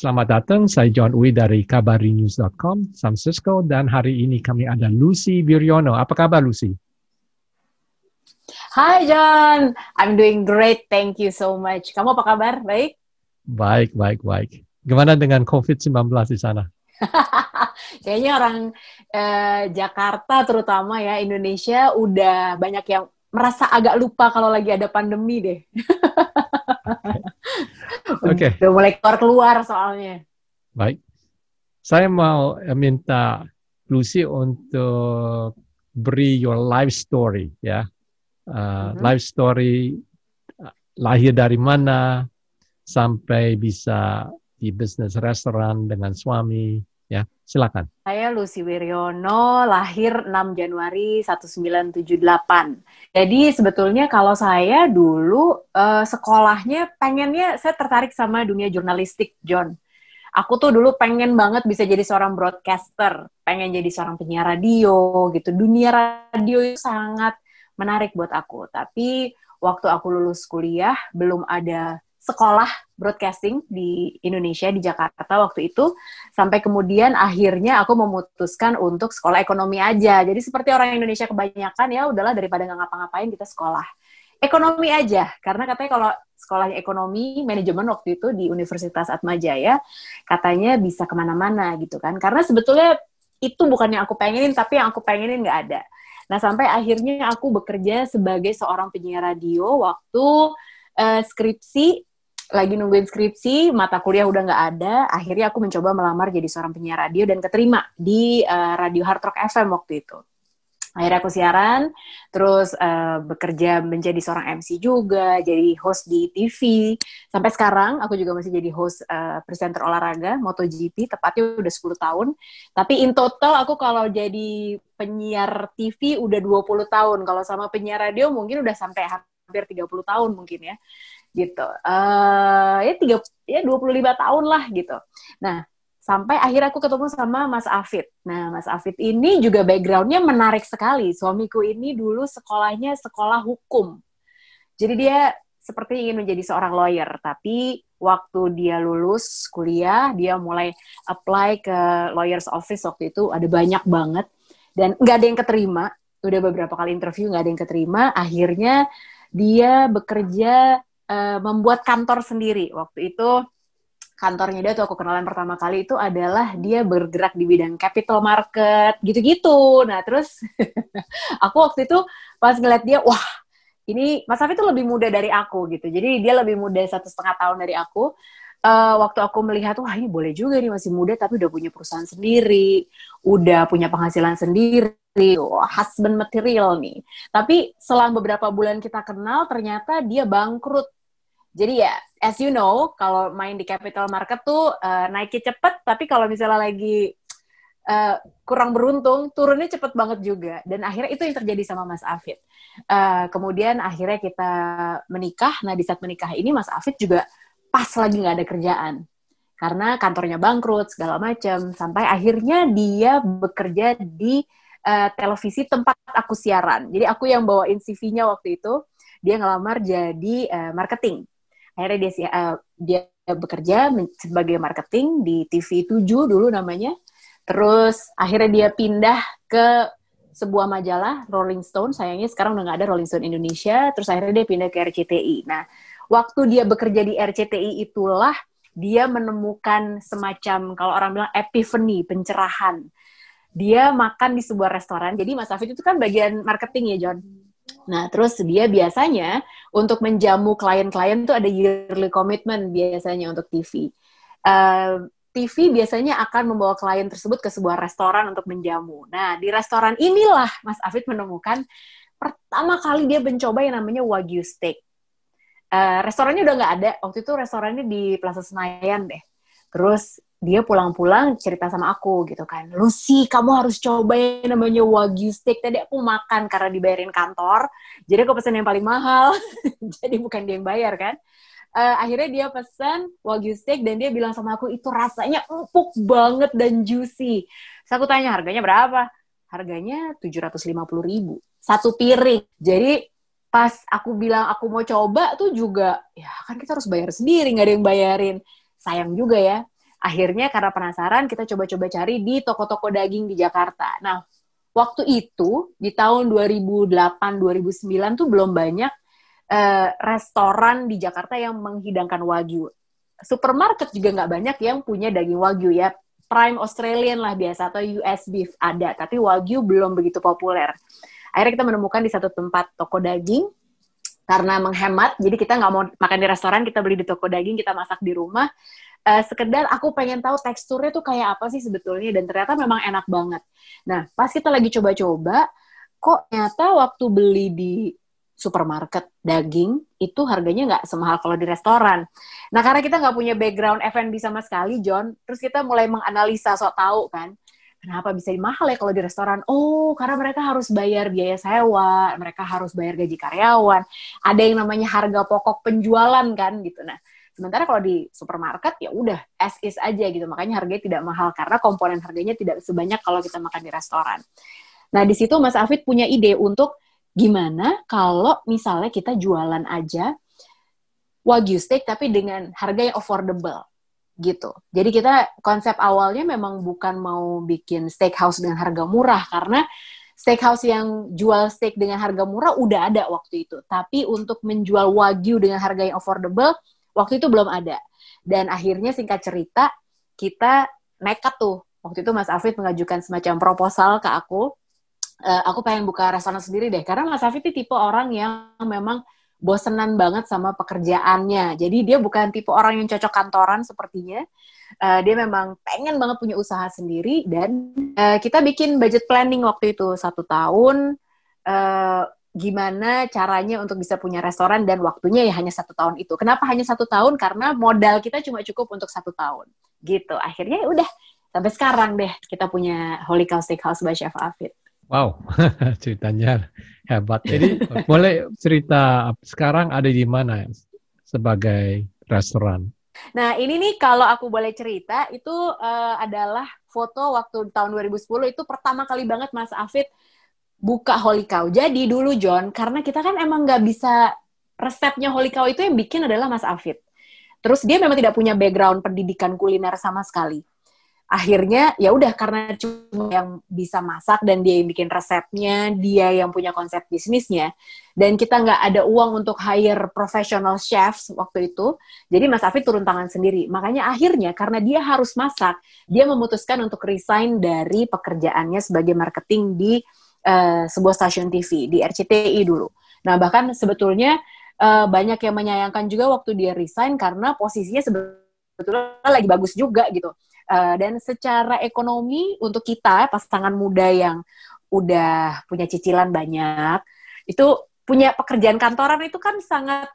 Selamat datang, saya John Uy dari kabarinews.com, San Francisco, dan hari ini kami ada Lucy Wiryono. Apa kabar, Lucy? Hai John, I'm doing great, thank you so much. Kamu apa kabar? Baik? Baik, baik, baik. Gimana dengan COVID-19 di sana? Kayaknya orang Jakarta terutama ya, Indonesia udah banyak yang merasa agak lupa kalau lagi ada pandemi deh. Oke, Udah mulai keluar-keluar soalnya. baik. Saya mau minta Lucy untuk beri your life story, ya. Mhm. Life story, lahir dari mana, sampai bisa di bisnis restoran dengan suami, ya. Silakan. Saya Lucy Wiryono, lahir 6 Januari 1978. Jadi sebetulnya kalau saya dulu sekolahnya pengennya, saya tertarik sama dunia jurnalistik, John. Aku tuh dulu pengen banget bisa jadi seorang broadcaster, pengen jadi seorang penyiar radio gitu. Dunia radio itu sangat menarik buat aku. Tapi waktu aku lulus kuliah, belum ada sekolah broadcasting di Indonesia, di Jakarta waktu itu. Sampai kemudian akhirnya aku memutuskan untuk sekolah ekonomi aja. Jadi seperti orang Indonesia kebanyakan, ya udahlah daripada nggak ngapa-ngapain kita sekolah ekonomi aja, karena katanya kalau sekolahnya ekonomi manajemen waktu itu di Universitas Atmajaya katanya bisa kemana-mana gitu kan, karena sebetulnya itu bukan yang aku pengenin, tapi yang aku pengenin nggak ada. Nah sampai akhirnya aku bekerja sebagai seorang penyiar radio waktu skripsi, lagi nungguin skripsi, mata kuliah udah nggak ada, akhirnya aku mencoba melamar jadi seorang penyiar radio dan keterima di Radio Hard Rock FM waktu itu. Akhirnya aku siaran, terus bekerja menjadi seorang MC juga, jadi host di TV. Sampai sekarang aku juga masih jadi host presenter olahraga, MotoGP, tepatnya udah 10 tahun. Tapi in total aku kalau jadi penyiar TV udah 20 tahun. Kalau sama penyiar radio mungkin udah sampai hampir 30 tahun mungkin ya. Gitu. Ya 25 tahun lah gitu. Nah, sampai akhirnya aku ketemu sama Mas Afid. Nah, Mas Afid ini juga background-nya menarik sekali. Suamiku ini dulu sekolahnya sekolah hukum. Jadi dia seperti ingin menjadi seorang lawyer, tapi waktu dia lulus kuliah, dia mulai apply ke lawyer's office waktu itu, ada banyak banget, dan nggak ada yang keterima. Udah beberapa kali interview, nggak ada yang keterima. Akhirnya dia bekerja membuat kantor sendiri. Waktu itu kantornya dia tuh aku kenalan pertama kali itu adalah dia bergerak di bidang capital market gitu-gitu. Nah terus aku waktu itu pas ngeliat dia, wah ini Mas Safi tuh lebih muda dari aku gitu. Jadi dia lebih muda 1,5 tahun dari aku. Waktu aku melihat, wah ini boleh juga nih masih muda tapi udah punya perusahaan sendiri, udah punya penghasilan sendiri, wah, husband material nih. Tapi selang beberapa bulan kita kenal, ternyata dia bangkrut. Jadi ya, as you know, kalau main di capital market tuh naiknya cepet, tapi kalau misalnya lagi kurang beruntung, turunnya cepet banget juga. Dan akhirnya itu yang terjadi sama Mas Afid. Kemudian akhirnya kita menikah. Nah di saat menikah ini Mas Afid juga pas lagi nggak ada kerjaan. Karena kantornya bangkrut, segala macam. Sampai akhirnya dia bekerja di televisi tempat aku siaran. Jadi aku yang bawain CV-nya waktu itu, dia ngelamar jadi marketing. Akhirnya dia bekerja sebagai marketing di TV 7 dulu namanya. Terus akhirnya dia pindah ke sebuah majalah, Rolling Stone. Sayangnya sekarang udah nggak ada Rolling Stone Indonesia. Terus akhirnya dia pindah ke RCTI. Nah, waktu dia bekerja di RCTI itulah dia menemukan semacam, kalau orang bilang epiphany, pencerahan. Dia makan di sebuah restoran. Jadi Mas Hafid itu kan bagian marketing ya, John. Nah, terus dia biasanya untuk menjamu klien-klien tuh ada yearly commitment biasanya untuk TV. TV biasanya akan membawa klien tersebut ke sebuah restoran untuk menjamu. Nah, di restoran inilah Mas Afid menemukan pertama kali dia mencoba yang namanya Wagyu Steak. Restorannya udah nggak ada, waktu itu restorannya di Plaza Senayan deh. Terus dia pulang-pulang cerita sama aku gitu kan, Lucy kamu harus coba yang namanya Wagyu Steak. Tadi aku makan karena dibayarin kantor, jadi aku pesen yang paling mahal, jadi bukan dia yang bayar kan. Akhirnya dia pesan Wagyu Steak dan dia bilang sama aku itu rasanya empuk banget dan juicy. Terus aku tanya harganya berapa? Harganya 750.000 satu piring. Jadi pas aku bilang aku mau coba tuh juga, ya kan kita harus bayar sendiri, nggak ada yang bayarin. Sayang juga ya. Akhirnya karena penasaran, kita coba-coba cari di toko-toko daging di Jakarta. Nah, waktu itu, di tahun 2008-2009 tuh belum banyak restoran di Jakarta yang menghidangkan Wagyu. Supermarket juga nggak banyak yang punya daging Wagyu ya. Prime Australian lah biasa, atau US beef ada, tapi Wagyu belum begitu populer. Akhirnya kita menemukan di satu tempat toko daging, karena menghemat, jadi kita nggak mau makan di restoran, kita beli di toko daging, kita masak di rumah. Sekedar aku pengen tahu teksturnya tuh kayak apa sih sebetulnya, dan ternyata memang enak banget. Nah, pas kita lagi coba-coba, kok ternyata waktu beli di supermarket daging, itu harganya nggak semahal kalau di restoran. Nah, karena kita nggak punya background F&B sama sekali, John, terus kita mulai menganalisa, sok tahu kan, kenapa bisa mahal ya kalau di restoran? Oh, karena mereka harus bayar biaya sewa, mereka harus bayar gaji karyawan, ada yang namanya harga pokok penjualan kan, gitu. Nah, sementara kalau di supermarket ya udah as is aja gitu, makanya harganya tidak mahal karena komponen harganya tidak sebanyak kalau kita makan di restoran. Nah, di situ Mas Afid punya ide untuk gimana kalau misalnya kita jualan aja Wagyu steak tapi dengan harga yang affordable gitu. Jadi kita konsep awalnya memang bukan mau bikin steakhouse dengan harga murah, karena steakhouse yang jual steak dengan harga murah udah ada waktu itu. Tapi untuk menjual Wagyu dengan harga yang affordable, waktu itu belum ada. Dan akhirnya singkat cerita, kita nekat tuh. Waktu itu Mas Afid mengajukan semacam proposal ke aku pengen buka restoran sendiri deh. Karena Mas Afid itu tipe orang yang memang bosenan banget sama pekerjaannya. Jadi dia bukan tipe orang yang cocok kantoran sepertinya. Dia memang pengen banget punya usaha sendiri. Dan kita bikin budget planning waktu itu 1 tahun. Gimana caranya untuk bisa punya restoran, dan waktunya ya hanya 1 tahun itu. Kenapa hanya 1 tahun? Karena modal kita cuma cukup untuk 1 tahun. Gitu. Akhirnya ya udah sampai sekarang deh kita punya Holy Cow Steakhouse by Chef Afid. Wow, ceritanya hebat. Jadi boleh cerita sekarang ada di mana sebagai restoran? Nah, ini nih kalau aku boleh cerita, itu adalah foto waktu tahun 2010, itu pertama kali banget Mas Afid buka Holy Cow. Jadi dulu John, karena kita kan emang nggak bisa, resepnya Holy Cow itu yang bikin adalah Mas Afid. Terus dia memang tidak punya background pendidikan kuliner sama sekali. Akhirnya ya udah, karena cuma yang bisa masak dan dia yang bikin resepnya, dia yang punya konsep bisnisnya, dan kita nggak ada uang untuk hire professional chefs waktu itu, jadi Mas Afid turun tangan sendiri. Makanya akhirnya karena dia harus masak, dia memutuskan untuk resign dari pekerjaannya sebagai marketing di sebuah stasiun TV, di RCTI dulu. Nah, bahkan sebetulnya banyak yang menyayangkan juga waktu dia resign, karena posisinya sebetulnya lagi bagus juga gitu. Dan secara ekonomi untuk kita, pasangan muda yang udah punya cicilan banyak, itu punya pekerjaan kantoran itu kan sangat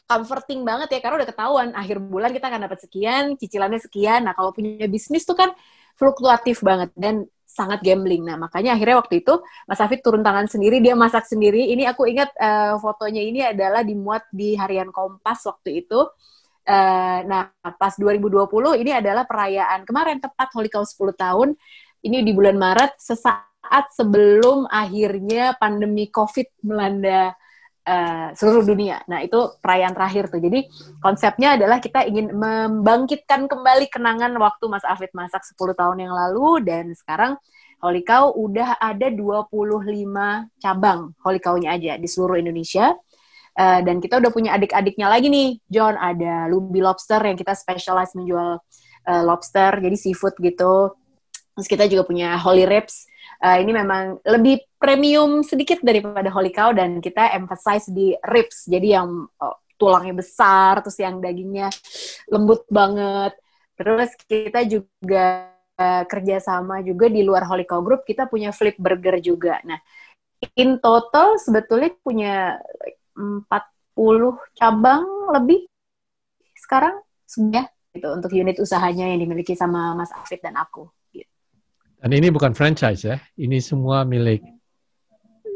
comforting banget ya, karena udah ketahuan akhir bulan kita akan dapat sekian, cicilannya sekian. Nah, kalau punya bisnis tuh kan fluktuatif banget dan sangat gambling. Nah, makanya akhirnya waktu itu Mas Afid turun tangan sendiri, dia masak sendiri. Ini aku ingat fotonya ini adalah dimuat di harian Kompas waktu itu. Nah, pas 2020 ini adalah perayaan kemarin, tepat Holy Cow 10 tahun. Ini di bulan Maret, sesaat sebelum akhirnya pandemi COVID melanda seluruh dunia. Nah, itu perayaan terakhir tuh. Jadi konsepnya adalah kita ingin membangkitkan kembali kenangan waktu Mas Afid masak 10 tahun yang lalu, dan sekarang Holy Cow udah ada 25 cabang Holy Cow-nya aja di seluruh Indonesia. Dan kita udah punya adik-adiknya lagi nih, John. Ada Lubi Lobster yang kita specialize menjual lobster, jadi seafood gitu. Terus kita juga punya Holy Ribs. Ini memang lebih premium sedikit daripada Holy Cow, dan kita emphasize di ribs. Jadi yang tulangnya besar, terus yang dagingnya lembut banget. Terus kita juga kerjasama juga di luar Holy Cow Group, kita punya Flip Burger juga. Nah, in total sebetulnya punya 40 cabang lebih sekarang sudah gitu untuk unit usahanya yang dimiliki sama Mas Afid dan aku. Gitu. Dan ini bukan franchise ya, ini semua milik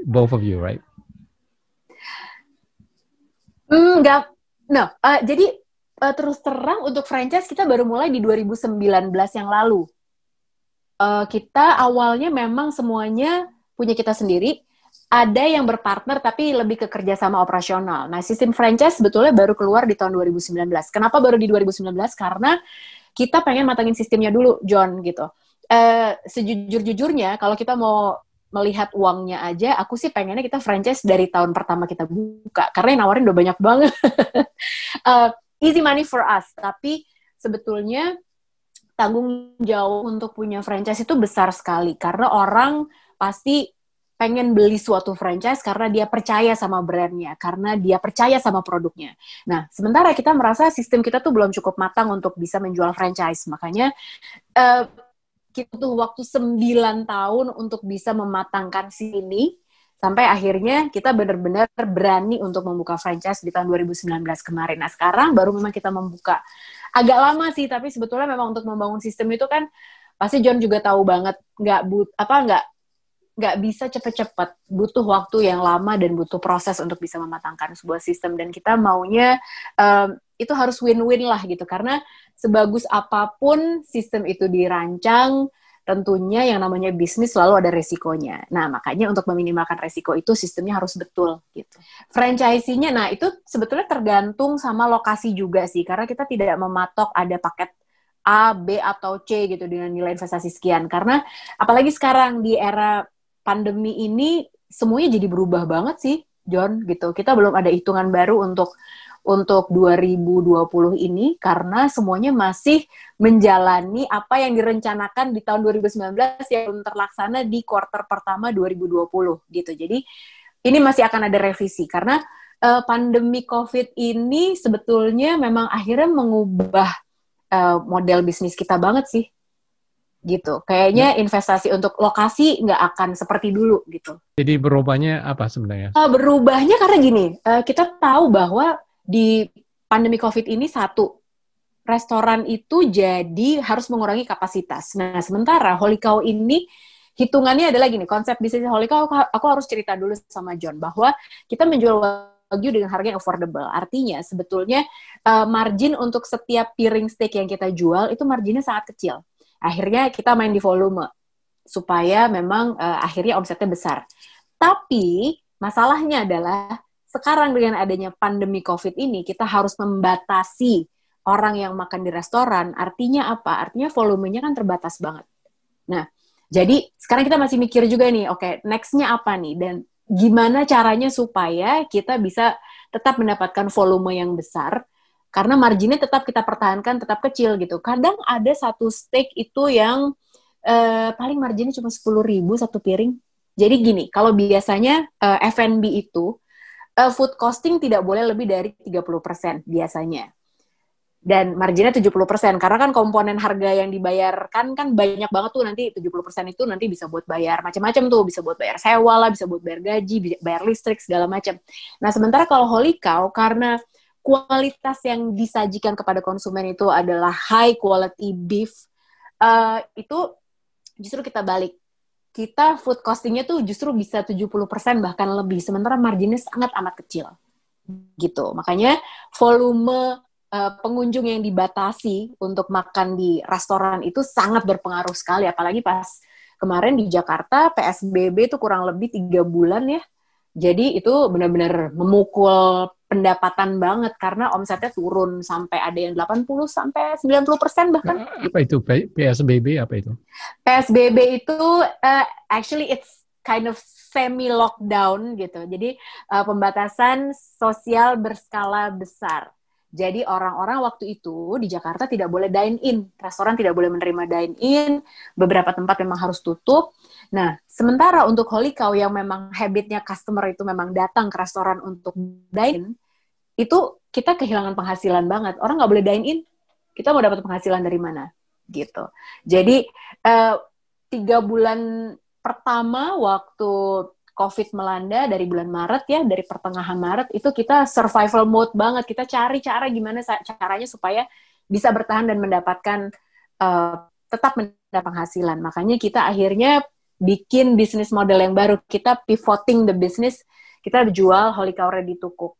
both of you, right? Enggak, no. Jadi terus terang untuk franchise kita baru mulai di 2019 yang lalu. Kita awalnya memang semuanya punya kita sendiri. Ada yang berpartner tapi lebih ke kerjasama operasional. Nah, sistem franchise sebetulnya baru keluar di tahun 2019. Kenapa baru di 2019? Karena kita pengen matangin sistemnya dulu, John, gitu. Sejujur-jujurnya, kalau kita mau melihat uangnya aja, aku sih pengennya kita franchise dari tahun pertama kita buka, karena yang nawarin udah banyak banget. Easy money for us, tapi sebetulnya tanggung jawab untuk punya franchise itu besar sekali, karena orang pasti pengen beli suatu franchise karena dia percaya sama brandnya, karena dia percaya sama produknya. Nah, sementara kita merasa sistem kita tuh belum cukup matang untuk bisa menjual franchise. Makanya kita tuh waktu 9 tahun untuk bisa mematangkan sini, sampai akhirnya kita benar-benar berani untuk membuka franchise di tahun 2019 kemarin. Nah, sekarang baru memang kita membuka. Agak lama sih, tapi sebetulnya memang untuk membangun sistem itu kan, pasti John juga tahu banget, nggak bisa cepet-cepet, butuh waktu yang lama dan butuh proses untuk bisa mematangkan sebuah sistem, dan kita maunya itu harus win-win lah gitu, karena sebagus apapun sistem itu dirancang, tentunya yang namanya bisnis selalu ada resikonya. Nah, makanya untuk meminimalkan resiko itu sistemnya harus betul gitu. Franchising-nya, nah itu sebetulnya tergantung sama lokasi juga sih, karena kita tidak mematok ada paket A, B, atau C gitu dengan nilai investasi sekian, karena apalagi sekarang di era pandemi ini semuanya jadi berubah banget sih, John, gitu. Kita belum ada hitungan baru untuk 2020 ini karena semuanya masih menjalani apa yang direncanakan di tahun 2019 yang belum terlaksana di kuartal pertama 2020 gitu. Jadi ini masih akan ada revisi karena pandemi COVID ini sebetulnya memang akhirnya mengubah model bisnis kita banget sih. Gitu. Kayaknya investasi untuk lokasi nggak akan seperti dulu gitu. Jadi berubahnya apa sebenarnya? Berubahnya karena gini, kita tahu bahwa di pandemi COVID ini restoran itu jadi harus mengurangi kapasitas. Nah, sementara Holy Cow ini hitungannya adalah gini, konsep bisnis Holy Cow, aku harus cerita dulu sama John, bahwa kita menjual Wagyu dengan harga yang affordable. Artinya, sebetulnya margin untuk setiap piring steak yang kita jual, itu marginnya sangat kecil. Akhirnya kita main di volume supaya memang akhirnya omsetnya besar. Tapi masalahnya adalah sekarang dengan adanya pandemi COVID ini kita harus membatasi orang yang makan di restoran. Artinya apa? Artinya volumenya kan terbatas banget. Nah, jadi sekarang kita masih mikir juga nih, oke, next-nya apa nih? Dan gimana caranya supaya kita bisa tetap mendapatkan volume yang besar, karena marginnya tetap kita pertahankan, tetap kecil gitu. Kadang ada satu steak itu yang paling marginnya cuma 10.000 satu piring. Jadi gini, kalau biasanya F&B itu, food costing tidak boleh lebih dari 30% biasanya. Dan marginnya 70%, karena kan komponen harga yang dibayarkan kan banyak banget tuh, nanti 70% itu nanti bisa buat bayar macam-macam tuh, bisa buat bayar sewa lah, bisa buat bayar gaji, bayar listrik, segala macam. Nah, sementara kalau Holy Cow, karena kualitas yang disajikan kepada konsumen itu adalah high quality beef, itu justru kita balik. Kita food costingnya tuh justru bisa 70% bahkan lebih, sementara marginnya sangat amat kecil. Gitu. Makanya volume pengunjung yang dibatasi untuk makan di restoran itu sangat berpengaruh sekali, apalagi pas kemarin di Jakarta PSBB itu kurang lebih 3 bulan ya. Jadi itu benar-benar memukul pendapatan banget karena omsetnya turun sampai ada yang 80 sampai 90% bahkan. Apa itu PSBB, apa itu? PSBB itu actually it's kind of semi lockdown gitu. Jadi pembatasan sosial berskala besar. Jadi orang-orang waktu itu di Jakarta tidak boleh dine-in, restoran tidak boleh menerima dine-in, beberapa tempat memang harus tutup. Nah, sementara untuk Holy Cow yang memang habitnya customer itu memang datang ke restoran untuk dine-in, itu kita kehilangan penghasilan banget. Orang nggak boleh dine-in, kita mau dapat penghasilan dari mana? Gitu. Jadi 3 bulan pertama waktu COVID melanda dari bulan Maret ya, dari pertengahan Maret itu kita survival mode banget. Kita cari cara gimana caranya supaya bisa bertahan dan mendapatkan tetap mendapat penghasilan. Makanya kita akhirnya bikin bisnis model yang baru. Kita pivoting the business. Kita jual Holy Cow ready to cook.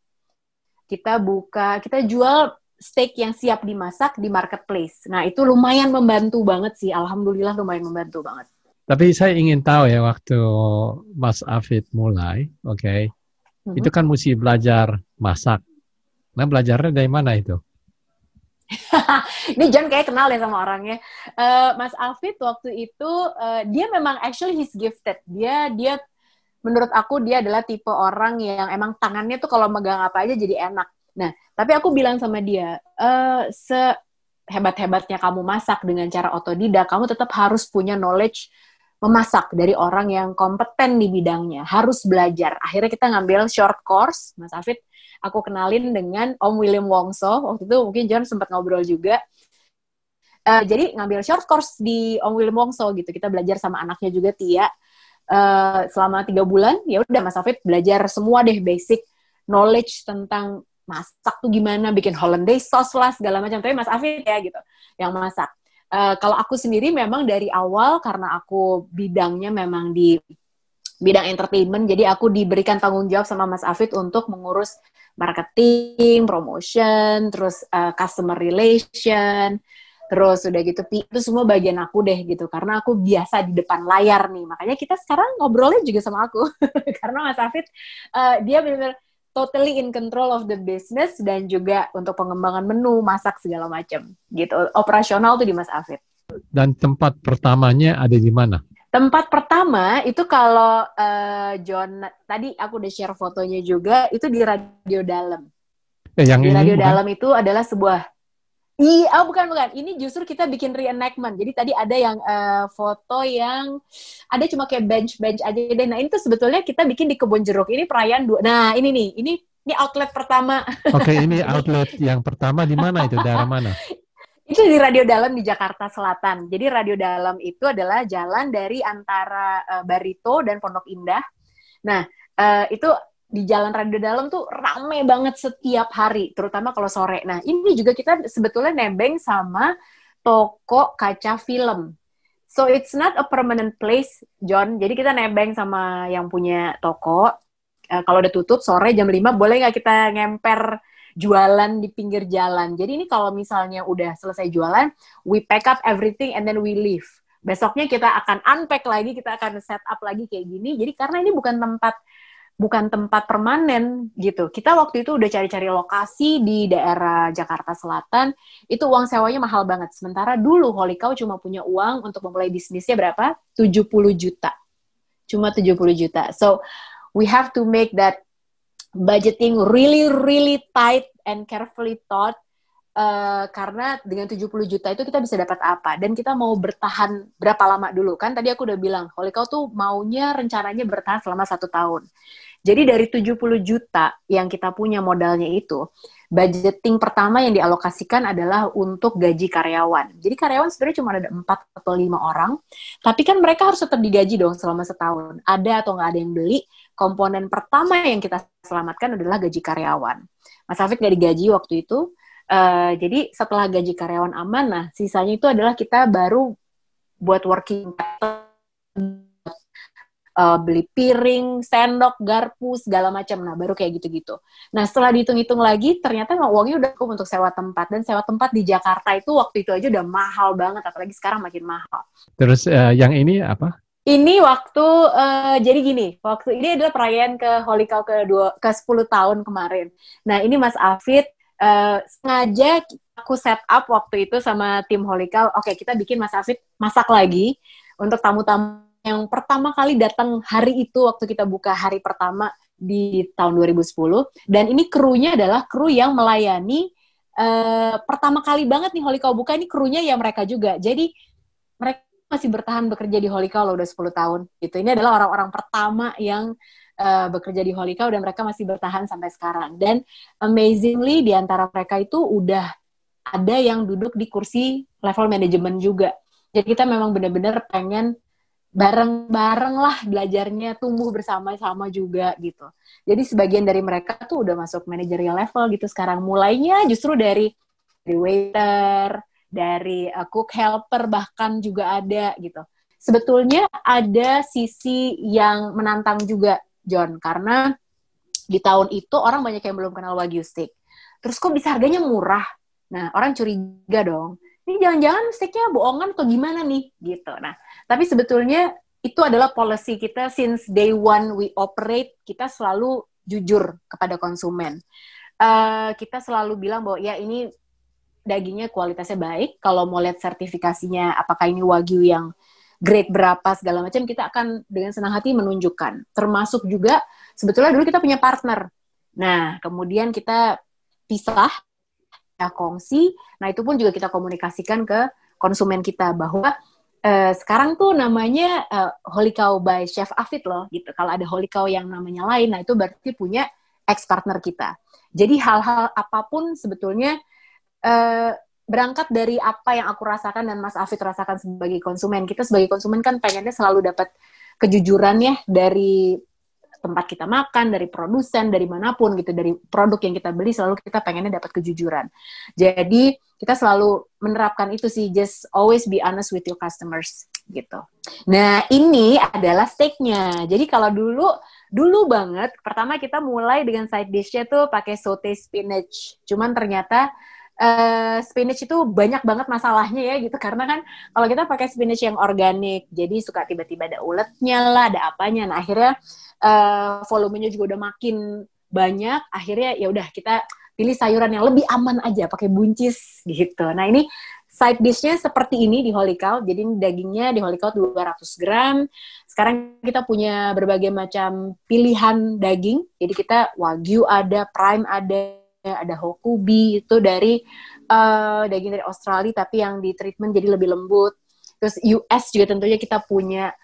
Kita jual steak yang siap dimasak di marketplace. Nah, itu lumayan membantu banget sih. Alhamdulillah lumayan membantu banget. Tapi saya ingin tahu ya, waktu Mas Afid mulai, itu kan mesti belajar masak. Nah, belajarnya dari mana itu? Ini John kayak kenal ya sama orangnya. Mas Afid waktu itu dia memang actually he's gifted. Dia menurut aku dia adalah tipe orang yang emang tangannya tuh kalau megang apa aja jadi enak. Nah, tapi aku bilang sama dia, sehebat-hebatnya kamu masak dengan cara otodidak, kamu tetap harus punya knowledge memasak dari orang yang kompeten di bidangnya, harus belajar. Akhirnya kita ngambil short course, Mas Afid, aku kenalin dengan Om William Wongso, waktu itu mungkin John sempat ngobrol juga. Jadi ngambil short course di Om William Wongso gitu, kita belajar sama anaknya juga Tia, selama 3 bulan. Ya udah Mas Afid belajar semua deh basic knowledge tentang masak tuh gimana, bikin hollandaise sauce lah segala macam. Tapi Mas Afid ya gitu yang masak. Kalau aku sendiri memang dari awal karena aku bidangnya memang di bidang entertainment, jadi aku diberikan tanggung jawab sama Mas Afid untuk mengurus marketing, promotion, terus customer relation, terus udah gitu itu semua bagian aku deh gitu, karena aku biasa di depan layar nih, makanya kita sekarang ngobrolnya juga sama aku karena Mas Afid dia benar-benar totally in control of the business dan juga untuk pengembangan menu, masak segala macam gitu. Operasional tuh di Mas Afid. Dan tempat pertamanya ada di mana? Tempat pertama itu kalau John tadi aku udah share fotonya juga, itu di Radio Dalam. Yang di ini Radio bukan? Dalam itu adalah sebuah bukan. Ini justru kita bikin reenactment. Jadi tadi ada yang foto yang ada cuma kayak bench aja deh. Nah, ini tuh sebetulnya kita bikin di Kebun Jeruk. Ini perayaan Nah, ini nih. Ini outlet pertama. Oke, ini outlet yang pertama di mana itu? Daerah mana? Itu di Radio Dalam di Jakarta Selatan. Jadi Radio Dalam itu adalah jalan dari antara Barito dan Pondok Indah. Nah, itu di Jalan Radio Dalam tuh rame banget setiap hari, terutama kalau sore. Nah, ini juga kita sebetulnya nebeng sama toko kaca film. So, it's not a permanent place, John. Jadi kita nebeng sama yang punya toko. Kalau udah tutup, sore jam 5, boleh nggak kita ngemper jualan di pinggir jalan. Jadi ini kalau misalnya udah selesai jualan, we pack up everything and then we leave. Besoknya kita akan unpack lagi, kita akan set up lagi kayak gini. Jadi karena ini bukan tempat permanen gitu. Kita waktu itu udah cari-cari lokasi di daerah Jakarta Selatan, itu uang sewanya mahal banget. Sementara dulu Holy Cow cuma punya uang untuk memulai bisnisnya berapa? 70 juta. Cuma 70 juta. So, we have to make that budgeting really, really tight and carefully thought, karena dengan 70 juta itu kita bisa dapat apa, dan kita mau bertahan berapa lama dulu. Kan tadi aku udah bilang, Holy Cow tuh maunya rencananya bertahan selama 1 tahun. Jadi dari 70 juta yang kita punya modalnya itu, budgeting pertama yang dialokasikan adalah untuk gaji karyawan. Jadi karyawan sebenarnya cuma ada 4 atau 5 orang, tapi kan mereka harus tetap digaji dong selama setahun. Ada atau nggak ada yang beli, komponen pertama yang kita selamatkan adalah gaji karyawan. Mas Afid nggak digaji waktu itu, jadi setelah gaji karyawan aman, nah sisanya itu adalah kita baru buat working capital, beli piring, sendok, garpu, segala macam. Nah, baru kayak gitu-gitu. Nah, setelah dihitung-hitung lagi, ternyata uangnya udah cukup untuk sewa tempat. Dan sewa tempat di Jakarta itu waktu itu aja udah mahal banget, apalagi sekarang makin mahal. Terus yang ini apa? Ini waktu, jadi gini, waktu ini adalah perayaan ke Holy Cow ke 10 tahun kemarin. Nah, ini Mas Afid, sengaja aku set up waktu itu sama tim Holy Cow, oke, kita bikin Mas Afid masak lagi untuk tamu-tamu yang pertama kali datang hari itu waktu kita buka hari pertama di tahun 2010. Dan ini krunya adalah kru yang melayani pertama kali banget nih Holy Cow buka, ini krunya ya mereka juga. Jadi mereka masih bertahan bekerja di Holy Cow loh udah 10 tahun gitu. Ini adalah orang-orang pertama yang bekerja di Holy Cow dan mereka masih bertahan sampai sekarang. Dan amazingly di antara mereka itu udah ada yang duduk di kursi level manajemen juga. Jadi kita memang benar-benar pengen bareng-bareng lah belajarnya, tumbuh bersama-sama juga gitu. Jadi sebagian dari mereka tuh udah masuk managerial level gitu sekarang. Mulainya justru dari waiter, dari cook helper bahkan juga ada gitu. Sebetulnya ada sisi yang menantang juga, John, karena di tahun itu orang banyak yang belum kenal Wagyu steak. Terus kok bisa harganya murah? Nah, orang curiga dong. Ini jangan-jangan steaknya bohongan atau gimana nih? Gitu. Nah, tapi sebetulnya itu adalah policy kita since day one we operate, kita selalu jujur kepada konsumen. Kita selalu bilang bahwa ya ini dagingnya kualitasnya baik. Kalau mau lihat sertifikasinya, apakah ini Wagyu yang grade berapa segala macam, kita akan dengan senang hati menunjukkan. Termasuk juga sebetulnya dulu kita punya partner. Nah, kemudian kita pisah, kita kongsi. Nah, itu pun juga kita komunikasikan ke konsumen kita bahwa sekarang tuh namanya Holy Cow by Chef Afid loh, gitu. Kalau ada Holy Cow yang namanya lain, nah itu berarti punya ex-partner kita. Jadi hal-hal apapun sebetulnya berangkat dari apa yang aku rasakan dan Mas Afid rasakan sebagai konsumen. Kita sebagai konsumen kan pengennya selalu dapat kejujuran ya dari tempat kita makan, dari produsen, dari manapun gitu, dari produk yang kita beli selalu kita pengennya dapat kejujuran. Jadi kita selalu menerapkan itu sih, just always be honest with your customers gitu. Nah ini adalah steaknya. Jadi kalau dulu banget, pertama kita mulai dengan side dish-nya tuh pakai saute spinach. Cuman ternyata spinach itu banyak banget masalahnya ya gitu, karena kan kalau kita pakai spinach yang organik jadi suka tiba-tiba ada uletnya lah, ada apanya. Nah akhirnya volumenya juga udah makin banyak, akhirnya ya udah kita pilih sayuran yang lebih aman aja, pakai buncis gitu. Nah ini side dish-nya seperti ini di Holy Cow. Jadi dagingnya di Holy Cow 200 gram. Sekarang kita punya berbagai macam pilihan daging. Jadi kita Wagyu ada, Prime ada Hokubi, itu dari daging dari Australia tapi yang di treatment jadi lebih lembut. Terus US juga tentunya kita punya.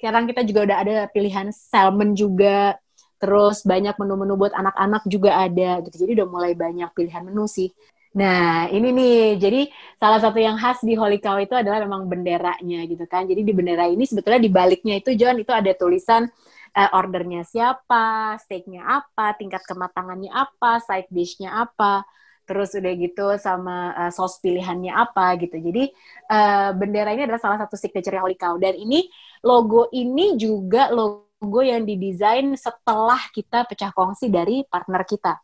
Sekarang kita juga udah ada pilihan salmon juga. Terus banyak menu-menu buat anak-anak juga ada gitu. Jadi udah mulai banyak pilihan menu sih. Nah, ini nih. Jadi salah satu yang khas di Holy Cow itu adalah memang benderanya gitu kan. Jadi di bendera ini sebetulnya di baliknya itu John itu ada tulisan ordernya siapa, steaknya apa, tingkat kematangannya apa, side dishnya apa, terus udah gitu sama saus pilihannya apa gitu. Jadi bendera ini adalah salah satu signature Holy Cow. Dan ini logo ini juga logo yang didesain setelah kita pecah kongsi dari partner kita.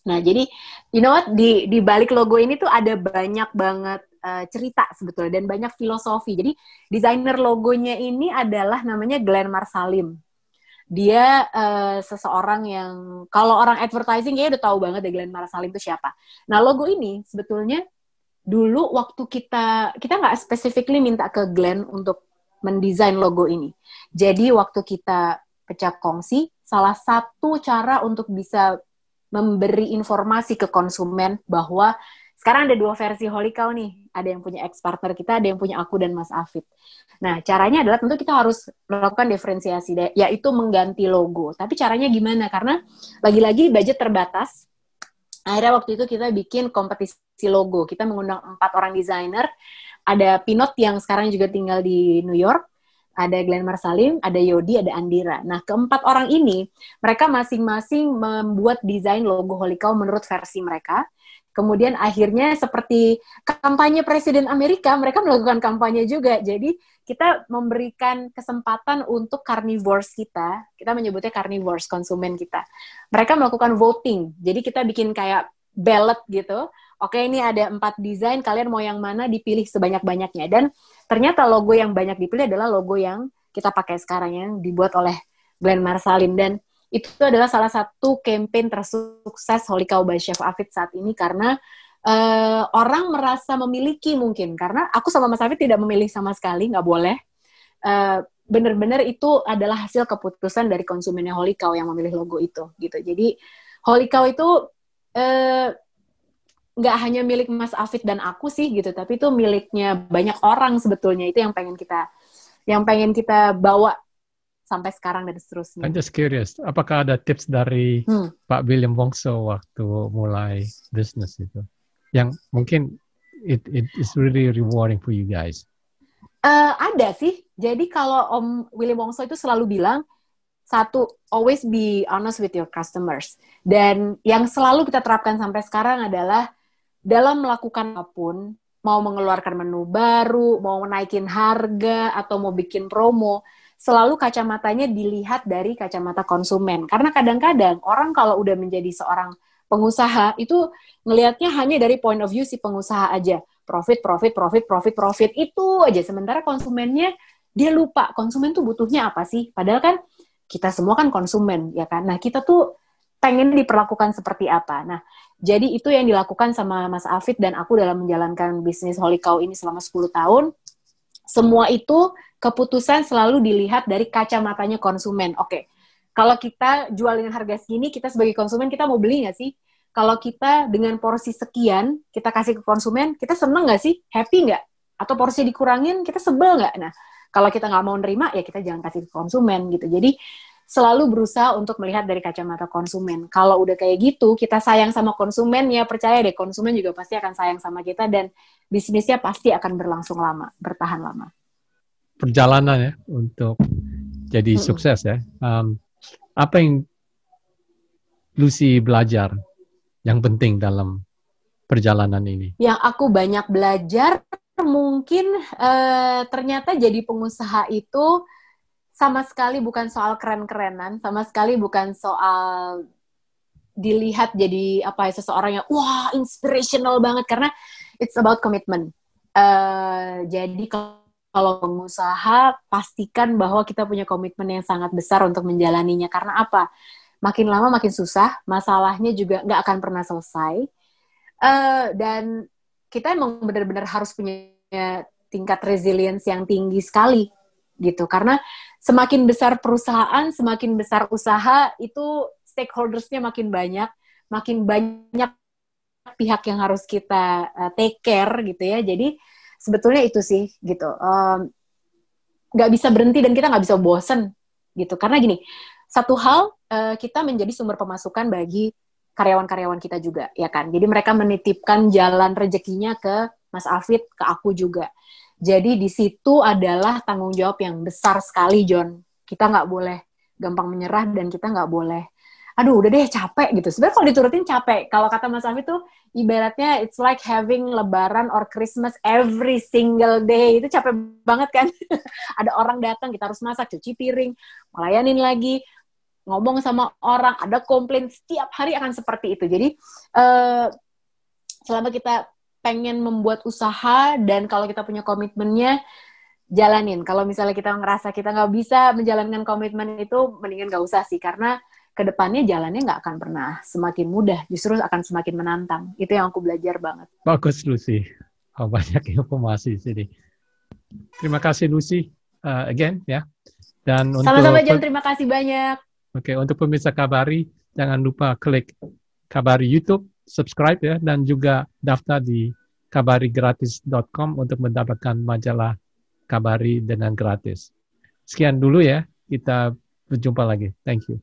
Nah, jadi you know what, di balik logo ini tuh ada banyak banget cerita sebetulnya dan banyak filosofi. Jadi desainer logonya ini adalah namanya Glenn Marsalim. Dia seseorang yang kalau orang advertising kayaknya udah tahu banget deh Glenn Marsalim itu siapa. Nah, logo ini sebetulnya dulu waktu kita nggak specifically minta ke Glenn untuk mendesain logo ini. Jadi waktu kita pecah kongsi, salah satu cara untuk bisa memberi informasi ke konsumen bahwa sekarang ada 2 versi Holy Cow nih. Ada yang punya ex-partner kita, ada yang punya aku dan Mas Afid. Nah, caranya adalah tentu kita harus melakukan diferensiasi, yaitu mengganti logo. Tapi caranya gimana? Karena lagi-lagi budget terbatas. Akhirnya waktu itu kita bikin kompetisi logo. Kita mengundang 4 orang desainer. Ada Pinot yang sekarang juga tinggal di New York, ada Glenn Marsalim, ada Yodi, ada Andira. Nah, keempat orang ini, mereka masing-masing membuat desain logo Holy Cow menurut versi mereka. Kemudian akhirnya seperti kampanye Presiden Amerika, mereka melakukan kampanye juga. Jadi kita memberikan kesempatan untuk carnivores kita menyebutnya carnivores, konsumen kita. Mereka melakukan voting. Jadi kita bikin kayak ballot gitu. Oke, ini ada 4 desain, kalian mau yang mana, dipilih sebanyak-banyaknya. Dan ternyata logo yang banyak dipilih adalah logo yang kita pakai sekarang, yang dibuat oleh Glenn Marsalim. Dan itu adalah salah satu campaign tersukses Holy Cow by Chef Afid saat ini, karena orang merasa memiliki mungkin. Karena aku sama Mas Afid tidak memilih sama sekali, nggak boleh. Benar-benar itu adalah hasil keputusan dari konsumennya Holy Cow yang memilih logo itu. Gitu. Jadi Holy Cow itu nggak hanya milik Mas Afid dan aku sih gitu, tapi itu miliknya banyak orang sebetulnya. Itu yang pengen kita bawa sampai sekarang dan seterusnya. I'm just curious, apakah ada tips dari Pak William Wongso waktu mulai bisnis itu, yang mungkin it is really rewarding for you guys? Ada sih. Jadi kalau Om William Wongso itu selalu bilang, satu, always be honest with your customers. Dan yang selalu kita terapkan sampai sekarang adalah dalam melakukan apapun, mau mengeluarkan menu baru, mau naikin harga, atau mau bikin promo, selalu kacamatanya dilihat dari kacamata konsumen. Karena kadang-kadang orang kalau udah menjadi seorang pengusaha, itu ngelihatnya hanya dari point of view si pengusaha aja. Profit. Itu aja. Sementara konsumennya, dia lupa konsumen tuh butuhnya apa sih. Padahal kan kita semua kan konsumen, ya kan? Nah, kita tuh pengen diperlakukan seperti apa. Nah, jadi itu yang dilakukan sama Mas Afid dan aku dalam menjalankan bisnis Holy Cow ini selama 10 tahun. Semua itu keputusan selalu dilihat dari kacamatanya konsumen. Oke, kalau kita jual dengan harga segini, kita sebagai konsumen, kita mau beli nggak sih? Kalau kita dengan porsi sekian, kita kasih ke konsumen, kita seneng nggak sih? Happy nggak? Atau porsi dikurangin, kita sebel nggak? Nah, kalau kita nggak mau nerima, ya kita jangan kasih ke konsumen gitu. Jadi, selalu berusaha untuk melihat dari kacamata konsumen. Kalau udah kayak gitu, kita sayang sama konsumen, ya percaya deh, konsumen juga pasti akan sayang sama kita, dan bisnisnya pasti akan berlangsung lama, bertahan lama. Perjalanan ya, untuk jadi sukses ya. Apa yang Lucy belajar yang penting dalam perjalanan ini? Yang aku banyak belajar, mungkin ternyata jadi pengusaha itu sama sekali bukan soal keren-kerenan, sama sekali bukan soal dilihat jadi seseorang yang wah inspirational banget, karena it's about commitment. Jadi kalau pengusaha, pastikan bahwa kita punya komitmen yang sangat besar untuk menjalaninya. Karena apa? Makin lama makin susah, masalahnya juga nggak akan pernah selesai. Dan kita emang benar-benar harus punya tingkat resilience yang tinggi sekali, gitu. Karena semakin besar perusahaan, semakin besar usaha, itu stakeholders-nya makin banyak pihak yang harus kita take care, gitu ya. Jadi sebetulnya itu sih gitu, nggak bisa berhenti dan kita nggak bisa bosen gitu, karena gini, satu hal, kita menjadi sumber pemasukan bagi karyawan-karyawan kita juga, ya kan, jadi mereka menitipkan jalan rezekinya ke Mas Afid, ke aku juga, jadi di situ adalah tanggung jawab yang besar sekali, John. Kita nggak boleh gampang menyerah dan kita nggak boleh aduh udah deh capek gitu. Sebenarnya kalau diturutin capek. Kalau kata Mas Afid tuh ibaratnya it's like having Lebaran or Christmas every single day. Itu capek banget kan. Ada orang datang, kita harus masak, cuci piring, melayanin lagi, ngomong sama orang, ada komplain, setiap hari akan seperti itu. Jadi selama kita pengen membuat usaha dan kalau kita punya komitmennya, jalanin. Kalau misalnya kita ngerasa kita nggak bisa menjalankan komitmen itu, mendingan nggak usah sih, karena kedepannya jalannya nggak akan pernah semakin mudah, justru akan semakin menantang. Itu yang aku belajar banget. Bagus, Lucy. Banyak informasi sini. Terima kasih, Lucy, again ya. Dan sama-sama, John, terima kasih banyak. Oke, untuk pemirsa Kabari, jangan lupa klik Kabari YouTube, subscribe ya, dan juga daftar di kabarigratis.com untuk mendapatkan majalah Kabari dengan gratis. Sekian dulu ya, kita berjumpa lagi. Thank you.